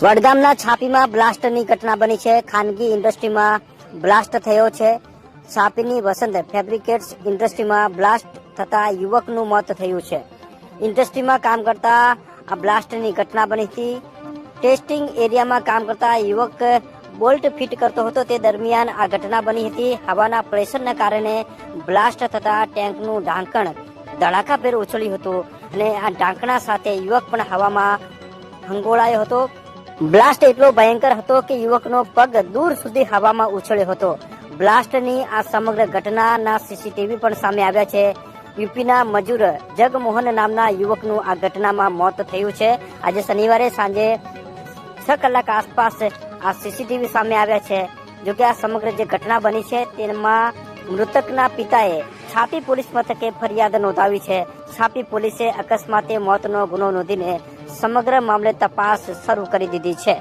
વડગામના છાપીમાં બ્લાસ્ટની ઘટના બની છે. ખાનગી ઇન્ડસ્ટ્રીમાં બ્લાસ્ટ થયો છે. છાપીની વસંત ફેબ્રિકેટ્સ ઇન્ડસ્ટ્રીમાં બ્લાસ્ટ થતા યુવકનું મોત થયું છે. ઇન્ડસ્ટ્રીમાં કામ કરતા આ બ્લાસ્ટની ઘટના બની હતી. ટેસ્ટિંગ એરિયામાં કામ કરતા યુવક બોલ્ટ ફિટ કરતો હતો તે દરમિયાન આ ઘટના બની હતી. હવાના પ્રેશરને કારણે બ્લાસ્ટ થતા ટેન્કનું ઢાંકણ ધડાકાભેર ઉછળ્યું હતું અને આ ઢાંકણા સાથે યુવક પણ હવામાં હંગોળાયો હતો. બ્લાસ્ટ એટલો ભયંકર હતો કે યુવકનો પગ દૂર સુધી હવામાં ઉછળ્યો હતો. બ્લાસ્ટની આ સમગ્ર ઘટનાના સીસીટીવી પણ સામે આવ્યા છે. યુપીના મજૂર જગમોહન નામના યુવકનું આ ઘટનામાં મોત થયું છે. આજે શનિવારે સાંજે 6 કલાક આસપાસ આ સીસીટીવી સામે આવ્યા છે. જોકે આ સમગ્ર જે ઘટના બની છે તેમાં મૃતકના પિતાએ છાપી પોલીસ મથકે ફરિયાદ નોંધાવી છે. છાપી પોલીસે અકસ્માતે મોતનો ગુનો નોંધીને સમગ્ર મામલે તપાસ શરૂ કરી દીધી છે.